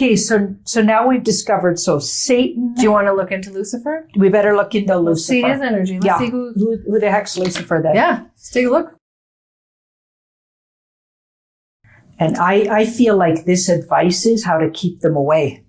Okay, so now we've discovered, so Satan. Do you want to look into Lucifer? We better look into Lucifer. Let's see his energy. Let's see who the heck's Lucifer then? Yeah, let's take a look. And I feel like this advice is how to keep them away.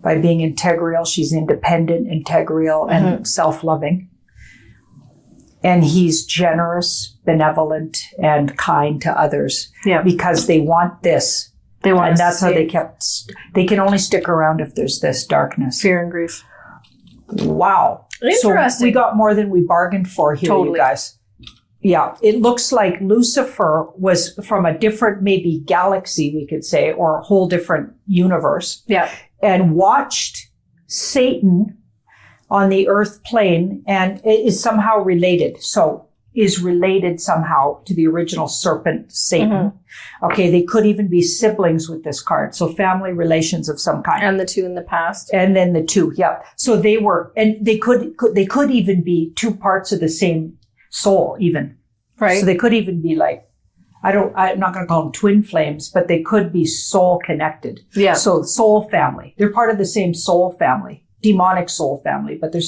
By being integral, she's independent, integral, and self-loving. And he's generous, benevolent, and kind to others. Yeah. Because they want this. And that's how they can only stick around if there's this darkness. Fear and grief. Wow. Interesting. So we got more than we bargained for here, you guys. Yeah, it looks like Lucifer was from a different, maybe galaxy, we could say, or a whole different universe. Yeah. And watched Satan on the earth plane and is somehow related. So is related somehow to the original serpent, Satan. Okay, they could even be siblings with this card. So family relations of some kind. And the two in the past. And then the two, yeah. So they were, and they could even be two parts of the same soul even. Right. So they could even be like, I'm not going to call them twin flames, but they could be soul connected. Yeah. So soul family. They're part of the same soul family, demonic soul family, but they're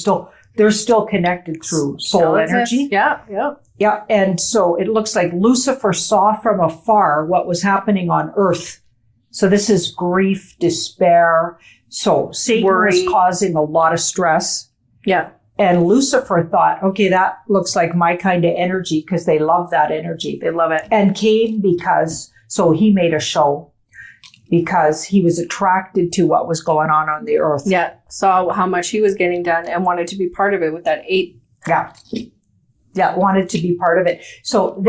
still connected through soul energy. Yeah. Yeah. Yeah. And so it looks like Lucifer saw from afar what was happening on earth. So this is grief, despair. So Satan was causing a lot of stress. Yeah. And Lucifer thought, okay, that looks like my kind of energy because they love that energy. They love it. And came so he made a show because he was attracted to what was going on the earth. Yeah. Saw how much he was getting done and wanted to be part of it with that 8. Yeah. Yeah. Wanted to be part of it. So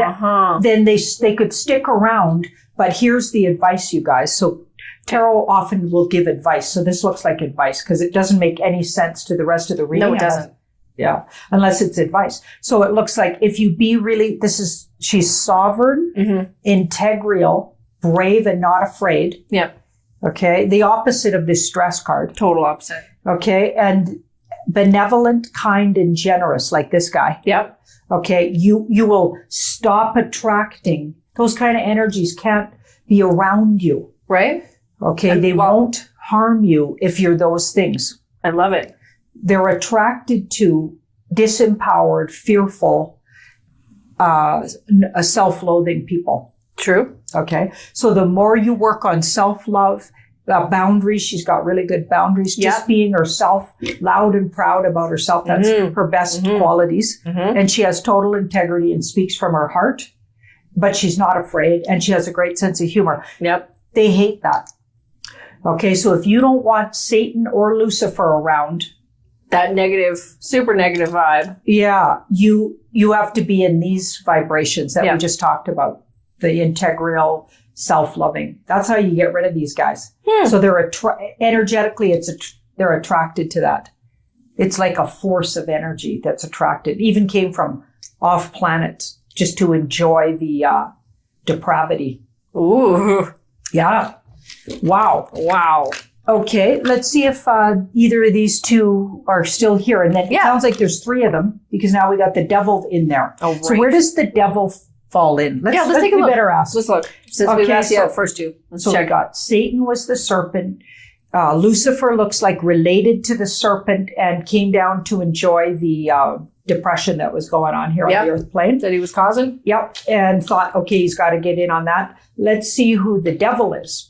then they could stick around. But here's the advice, you guys. So tarot often will give advice. So this looks like advice because it doesn't make any sense to the rest of the reading. No, it doesn't. Yeah. Unless it's advice. So it looks like if you be really, she's sovereign, integral, brave, and not afraid. Yeah. Okay. The opposite of this stress card. Total opposite. Okay. And benevolent, kind, and generous, like this guy. Yep. Okay. You will stop attracting those kind of energies can't be around you. Right. Okay, and they won't harm you if you're those things. I love it. They're attracted to disempowered, fearful, self-loathing people. True. Okay, so the more you work on self-love, boundaries, she's got really good boundaries, just being herself, loud and proud about herself, that's her best qualities. And she has total integrity and speaks from her heart, but she's not afraid, and she has a great sense of humor. Yep. They hate that. Okay, so if you don't want Satan or Lucifer around, that negative, super negative vibe. Yeah, you have to be in these vibrations that we just talked about. The integral, self-loving. That's how you get rid of these guys. So they're energetically, they're attracted to that. It's like a force of energy that's attracted. Even came from off planet just to enjoy the depravity. Ooh. Yeah. Wow. Wow. Okay. Let's see if either of these two are still here. And then it sounds like there's 3 of them because now we got the devil in there. Oh, right. So where does the devil fall in? Let's take a look. Better ask. Let's look. Since we've asked the first 2. Let's check. We got Satan was the serpent. Lucifer looks like related to the serpent and came down to enjoy the depression that was going on here on the earth plane. That he was causing? Yep. And thought, okay, he's got to get in on that. Let's see who the devil is.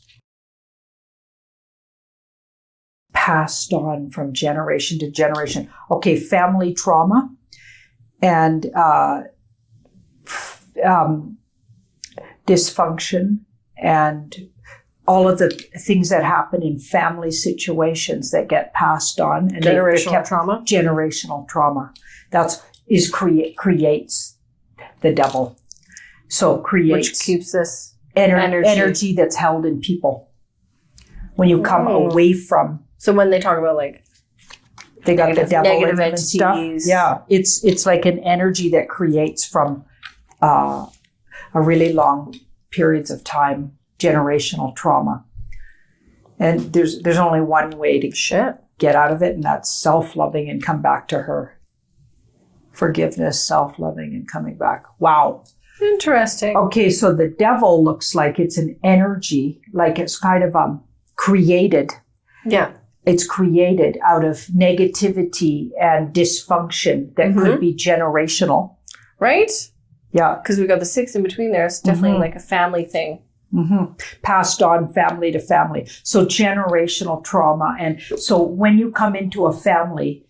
Passed on from generation to generation. Okay, family trauma and dysfunction and all of the things that happen in family situations that get passed on. And generational trauma? Generational trauma. Creates the devil. So creates. Which keeps this energy that's held in people. When you come away from. So when they talk about like they got the devil negative and stuff. Yeah, it's like an energy that creates from a really long periods of time, generational trauma. And there's only one way to get out of it, and that's self-loving and come back to her. Forgiveness, self-loving, and coming back. Wow. Interesting. Okay, so the devil looks like it's an energy, like it's kind of created. Yeah. It's created out of negativity and dysfunction that could be generational. Right? Yeah. Because we got the 6 in between there. It's definitely like a family thing. Passed on family to family. So generational trauma. And so when you come into a family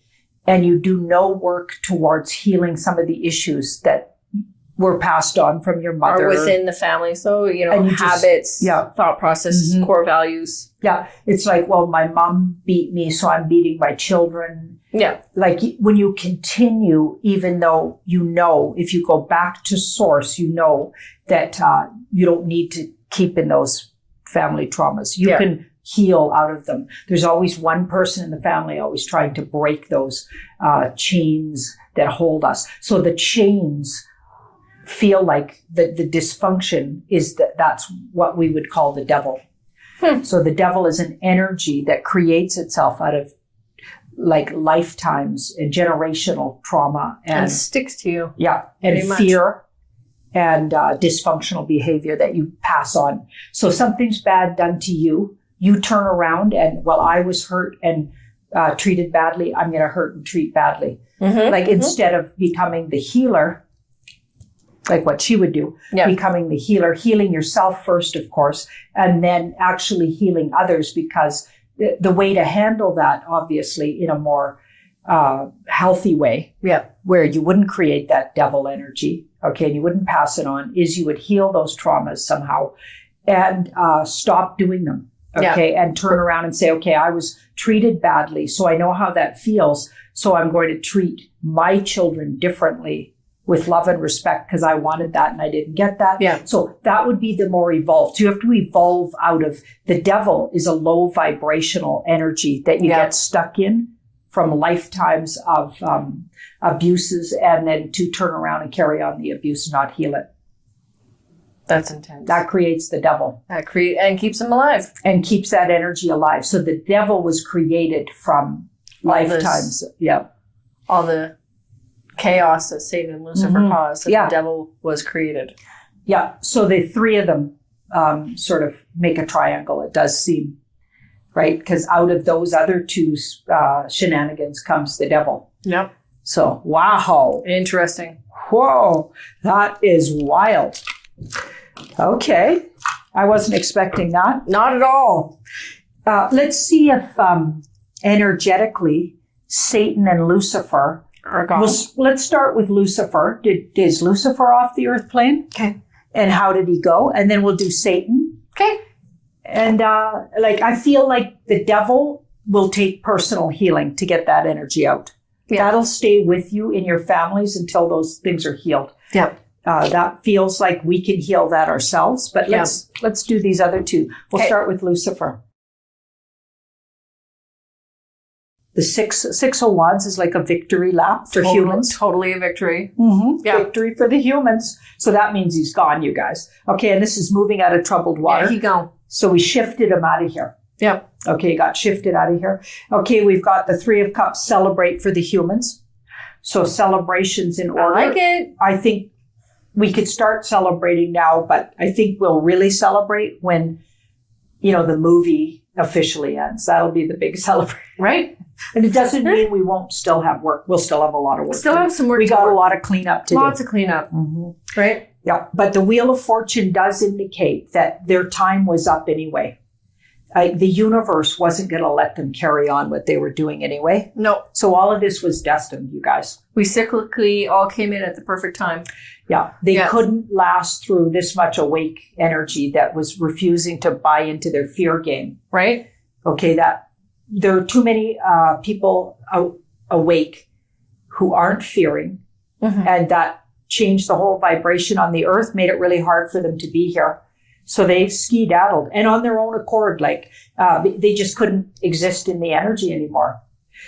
and you do no work towards healing some of the issues that were passed on from your mother. Or within the family. So, And you habits, just- thought processes, core values. Yeah. It's like, well, my mom beat me, so I'm beating my children. Yeah. Like when you continue, even though if you go back to source, that you don't need to keep in those family traumas. You can heal out of them. There's always one person in the family always trying to break those chains that hold us. So the chains feel like the dysfunction is that's what we would call the devil. So the devil is an energy that creates itself out of like lifetimes and generational trauma And sticks to you. Yeah. And Pretty much. fear and dysfunctional behavior that you pass on. So something's bad done to you. You turn around and, well, I was hurt and treated badly. I'm going to hurt and treat badly. Like instead of becoming the healer, like what she would do, becoming the healer, healing yourself first, of course, and then actually healing others, because the way to handle that, obviously, in a more healthy way, where you wouldn't create that devil energy, okay, and you wouldn't pass it on, is you would heal those traumas somehow and stop doing them, okay, and turn around and say, okay, I was treated badly, so I know how that feels, so I'm going to treat my children differently with love and respect because I wanted that and I didn't get that. Yeah. So that would be the more evolved. So you have to evolve out of, the devil is a low vibrational energy that you get stuck in from lifetimes of abuses, and then to turn around and carry on the abuse and not heal it. That's intense. That creates the devil. And keeps them alive. And keeps that energy alive. So the devil was created from lifetimes. All the chaos that Satan and Lucifer caused, that the devil was created. Yeah. So the three of them sort of make a triangle, it does seem, right? Because out of those other two shenanigans comes the devil. Yep. So, wow. Interesting. Whoa. That is wild. Okay. I wasn't expecting that. Not at all. Let's see if energetically Satan and Lucifer are gone. Let's start with Lucifer. Is Lucifer off the earth plane? Okay. And how did he go? And then we'll do Satan. Okay. And I feel like the devil will take personal healing to get that energy out. Yeah. That'll stay with you in your families until those things are healed. Yeah. That feels like we can heal that ourselves. But let's do these other two. We'll start with Lucifer. The six of Wands is like a victory lap for humans. Totally a victory. Victory for the humans. So that means he's gone, you guys. Okay, and this is moving out of troubled water. Yeah, he gone. So we shifted him out of here. Yep. Okay, he got shifted out of here. Okay, we've got the Three of Cups, celebrate for the humans. So celebrations in order. I like it. I think we could start celebrating now, but I think we'll really celebrate when, the movie officially ends. That'll be the big celebration. Right. And it doesn't mean we won't still have work. We'll still have a lot of work. Still have some work. We got a lot of cleanup to do. Lots of cleanup. Right? Yeah. But the Wheel of Fortune does indicate that their time was up anyway. The universe wasn't going to let them carry on what they were doing anyway. No. So all of this was destined, you guys. We cyclically all came in at the perfect time. Yeah. They couldn't last through this much awake energy that was refusing to buy into their fear game. Right. Okay. That there are too many people awake who aren't fearing. And that changed the whole vibration on the earth, made it really hard for them to be here. So they ski-daddled and on their own accord, they just couldn't exist in the energy anymore.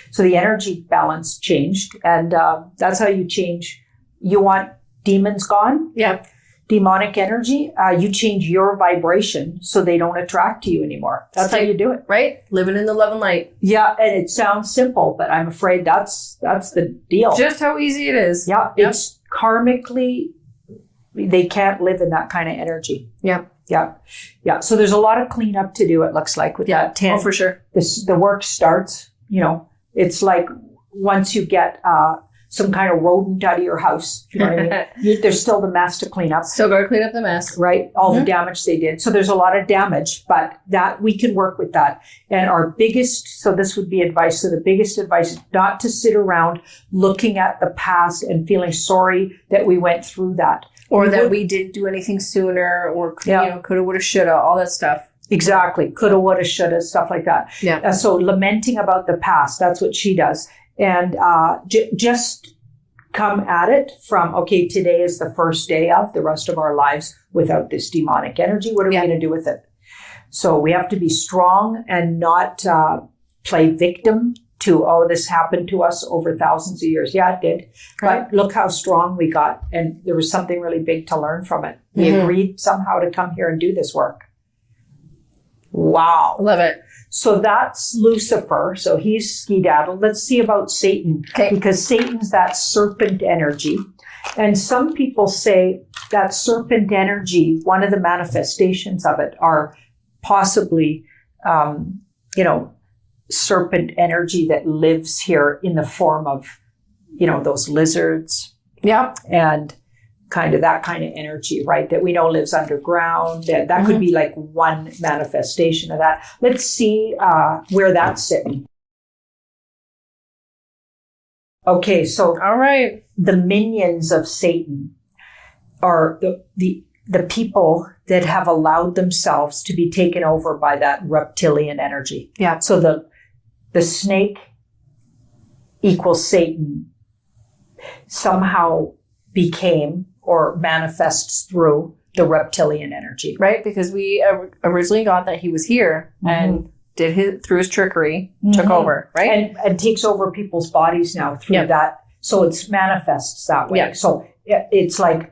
So the energy balance changed, and that's how you change. You want demons gone? Yeah. Demonic energy? You change your vibration so they don't attract to you anymore. That's how you do it. Right? Living in the love and light. Yeah, and it sounds simple, but I'm afraid that's the deal. Just how easy it is. Yeah, it's karmically, they can't live in that kind of energy. Yeah. Yeah. Yeah. So there's a lot of cleanup to do, it looks like, with that 10. Oh, for sure. The work starts, it's like once you get some kind of rodent out of your house, you know what I mean? There's still the mess to clean up. Still got to clean up the mess. Right? All the damage they did. So there's a lot of damage, but that we can work with that. And so this would be advice. So the biggest advice is not to sit around looking at the past and feeling sorry that we went through that. Or that we didn't do anything sooner, or, coulda, woulda, shoulda, all that stuff. Exactly. Coulda, woulda, shoulda, stuff like that. Yeah. So lamenting about the past, that's what she does. And just come at it from, okay, today is the first day of the rest of our lives without this demonic energy. What are we going to do with it? So we have to be strong and not play victim to, this happened to us over thousands of years. Yeah, it did. Right. But look how strong we got. And there was something really big to learn from it. We agreed somehow to come here and do this work. Wow. Love it. So that's Lucifer. So he's skedaddled. Let's see about Satan. Okay. Because Satan's that serpent energy. And some people say that serpent energy, one of the manifestations of it are possibly, serpent energy that lives here in the form of, those lizards. Yeah. And that kind of energy, right? That we know lives underground. That could be like one manifestation of that. Let's see where that's sitting. Okay, so all right, the minions of Satan are the people that have allowed themselves to be taken over by that reptilian energy. Yeah. So the snake equals Satan somehow became or manifests through the reptilian energy. Right, because we originally got that he was here and did through his trickery, took over, right? And takes over people's bodies now through that. So it's manifests that way. Yeah. So it's like,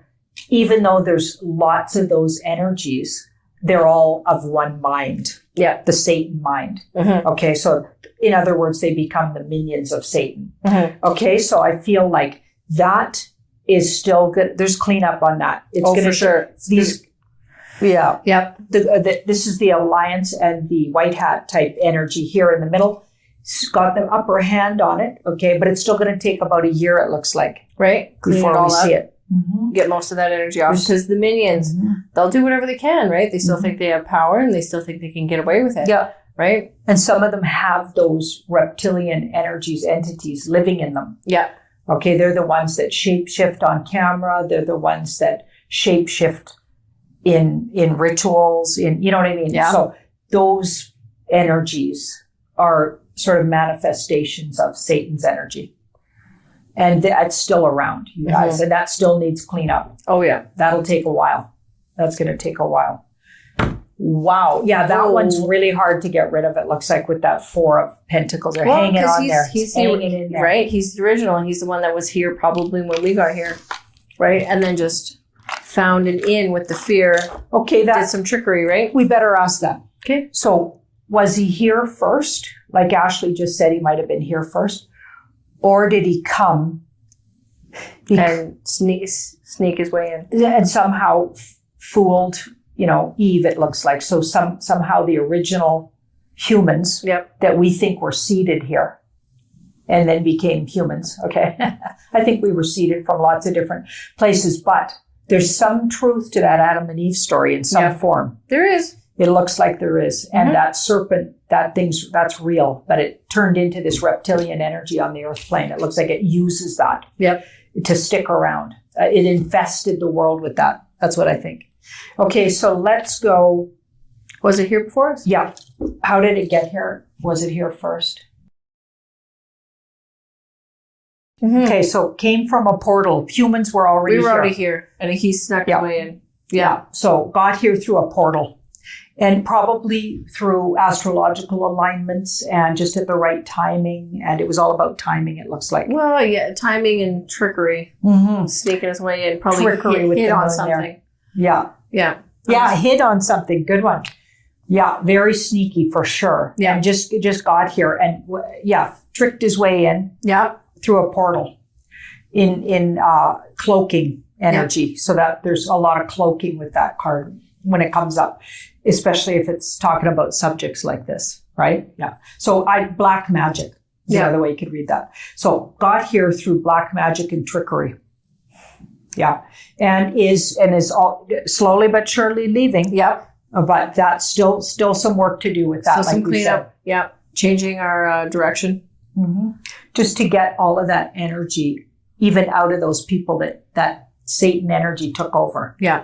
even though there's lots of those energies, they're all of one mind. Yeah. The Satan mind. Okay. So in other words, they become the minions of Satan. Okay. So I feel like that is still good. There's cleanup on that. It's going to, for sure. Yeah. Yep. This is the alliance and the white hat type energy here in the middle. It's got the upper hand on it. Okay. But it's still going to take about a year, it looks like. Right. Before we see it. Get most of that energy off, because the minions, they'll do whatever they can, right? They still think they have power, and they still think they can get away with it. Yeah. Right? And some of them have those reptilian energies, entities living in them. Yeah. Okay, they're the ones that shape-shift on camera. They're the ones that shape-shift in rituals, you know what I mean? Yeah. So those energies are sort of manifestations of Satan's energy. And that's still around, you guys. And that still needs cleanup. Oh, yeah. That'll take a while. That's going to take a while. Wow. Yeah, that one's really hard to get rid of, it looks like, with that 4 of Pentacles. They're hanging on there. He's hanging in there. Right? He's the original. He's the one that was here probably when we got here. Right? And then just found an in with the fear. Okay, did some trickery, right? We better ask that. Okay. So was he here first? Like Ashley just said, he might have been here first. Or did he come and sneak his way in? And somehow fooled, Eve, it looks like. So somehow the original humans that we think were seeded here and then became humans. Okay. I think we were seeded from lots of different places, but there's some truth to that Adam and Eve story in some form. There is. It looks like there is. And that serpent, that's real, but it turned into this reptilian energy on the earth plane. It looks like it uses that to stick around. It infested the world with that. That's what I think. Okay, so let's go. Was it here before us? Yeah. How did it get here? Was it here first? Okay, so came from a portal. Humans were already here. We were already here, and he snuck his way in. Yeah, so got here through a portal. And probably through astrological alignments and just at the right timing. And it was all about timing, it looks like. Well, yeah, timing and trickery. Sneaking his way in. Probably hit on something. There. Yeah. Yeah. Yeah, hit on something. Good one. Yeah, very sneaky for sure. Yeah. And just got here and, tricked his way in. Yeah. Through a portal in cloaking energy. So that there's a lot of cloaking with that card. when it comes up, especially if it's talking about subjects like this, right? Yeah. So black magic is another way you could read that. So got here through black magic and trickery. Yeah. And is all slowly but surely leaving. Yep. But that's still some work to do with that. So some cleanup. Yeah. Changing our direction. Mm-hmm. Just to get all of that energy even out of those people that Satan energy took over. Yeah.